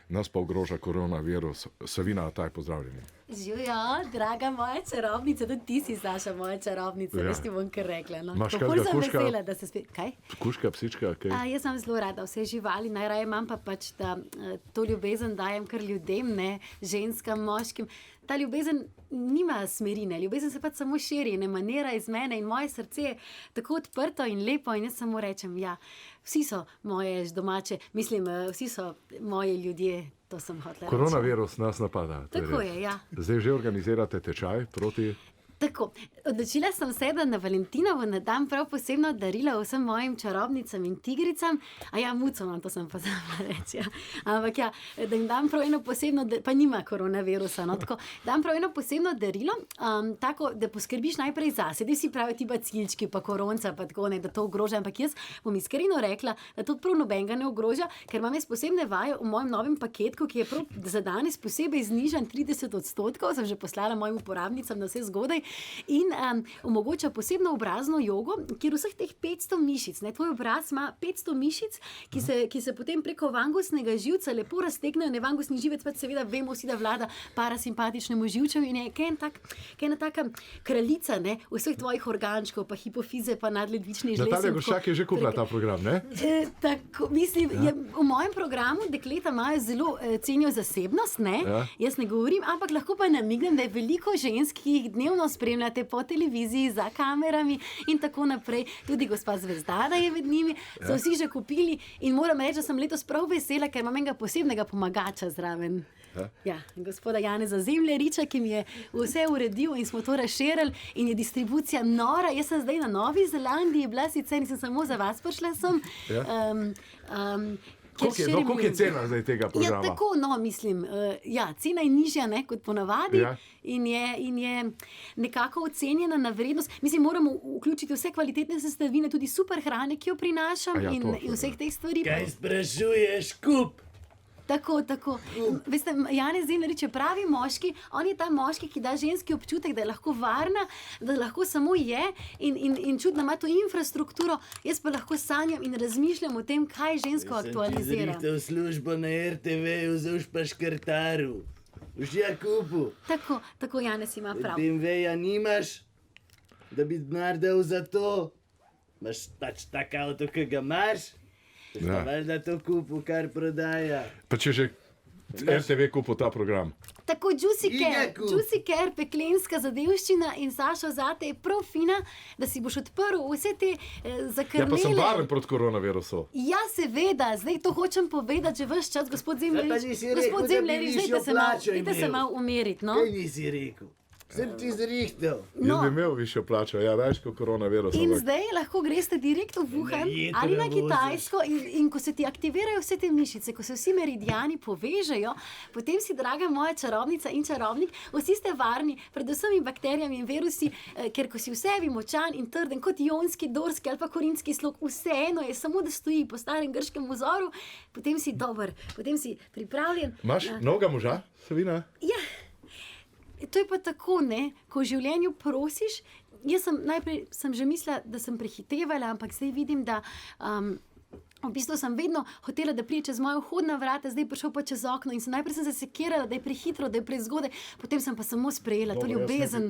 nas pa ogroža koronavirus. Savina, taj pozdravljeni. Živijo, draga moja čarobnica, tudi ti si, Saša, moja čarobnica, veš ti bom kar rekla. No. Imaš Tako kakega sem kužka? vesela, da se spet... Kaj? Kužka, psička, kaj? Jaz imam zelo rada vse živali, najraje imam pa pač, da to ljubezen dajem kar ljudem, ne, ženskam, moškim. Ta ljubezen nima smerine, ljubezen se pač samo širi, ne manira iz mene in moje srce je tako odprto in lepo in jaz samo rečem, ja, vsi so moje domače, mislim, vsi so moji ljudje, to sem hotela reči. Koronavirus nas napada. Tako je, ja. Zdaj že organizirate tečaj proti... Tako, odločila sem se, da na Valentinovo ne dam prav posebno darilo vsem mojim čarobnicam in tigricam, mucom, to sem pa sama reči, ja. Ampak ja, da jim dam prav eno posebno, pa nima koronavirusa, no, tako, dam prav eno posebno darilo, tako, da poskrbiš najprej zase, da si pravi ti bacilčki, pa koronca, pa tako, ne, da to ogroža, ampak jaz bom iskreno rekla, da to prav nobenega ne ogroža, ker imam jaz posebne vaje v mojem novem paketku, ki je prav za danes posebej znižan 30%, sem že poslala mojim uporabnicam na vse zgodaj, in omogoča posebno obrazno jogo, kjer vseh teh 500 mišic, ne, tvoj obraz ima 500 mišic, ki se potem preko vangusnega živca lepo raztegnejo, ne, vangusni živec pa seveda vemo vsi, da vlada parasimpatičnemu živčevu in je ena taka kraljica, ne, vseh tvojih organčkov, pa hipofize, pa nadledvični žlez. Natalija Gorščak je že kupila ta program, ne? Tako, mislim, v mojem programu dekleta imajo zelo cenijo zasebnost, ne, jaz ne govorim, ampak lahko pa namignem, da je veliko žensk, ki jih dnevno spremljate po televiziji, za kamerami in tako naprej. Tudi gospa Zvezdana je med njimi, so vsi že kupili in moram reči, da sem letos prav vesela, ker imam enega posebnega pomagača zraven. Ja, gospoda Janeza Zemljariča, ki mi je vse uredil in smo to razširili in je distribucija nora. Jaz sem zdaj na Novi Zelandiji, bila sicer in sem samo za vas prišla sem. Koliko je cena zdaj tega programa? Ja, tako, no, mislim, cena je nižja, ne, kot ponavadi in je nekako ocenjena na vrednost. Mislim, moramo vključiti vse kvalitetne sestavine, tudi super hrane, ki jo prinašam in vseh teh stvari. Kaj sprašuješ, kup? Tako. Veste, Janez Zemljarič je pravi moški, on je ta moški, ki da ženski občutek, da je lahko varna, da lahko samo je in čuti, da ima to infrastrukturo, jaz pa lahko sanjam in razmišljam o tem, kaj žensko aktualizira. Sem ti zrihtal službo na RTV-ju za špaškrtaru. V Jakubu. Tako Janez ima prav. BMW-ja nimaš, da bi denar dal za to. Imaš pač tak avto, ki ga imaš. Pa valjda to kupu, kar prodaja. Pa če že RTV kupil ta program. Tako, Juicy Care, peklenska zadevščina in Sašo, zate je prav fina, da si boš odprl vse te zakrnele. Ja, pa sem varen proti koronavirusu. Ja, seveda, zdaj to hočem povedati že ves čas, gospod Zemljarič. Gospod Zemljarič, dajte se malo umiriti, no. Kaj nisi rekel? Sem ti zrihtal. Jaz bi imel višjo plačo, več kot koronavirus. In zdaj lahko greste direkt v Wuhan ali na Kitajsko in ko se ti aktivirajo vse te mišice, ko se vsi meridiani povežejo, potem si, draga moja čarobnica in čarobnik, vsi ste varni pred vsemi bakterijami in virusi, ker ko si v sebi močan in trden, kot ionski, dorski ali pa korinski slog, vseeno je samo, da stoji po starem grškem vzoru, potem si dober, potem si pripravljen. Imaš novega moža, Savina? Ja. To je pa tako, ne, ko v življenju prosiš, jaz najprej sem že mislila, da sem prehitevala, ampak zdaj vidim, da v bistvu sem vedno hotela, da prije čez moja vhodna vrata, zdaj prišel pa čez okno in najprej sem se sekirala, da je prehitro, da je prezgodaj, potem sem pa samo sprejela to ljubezen.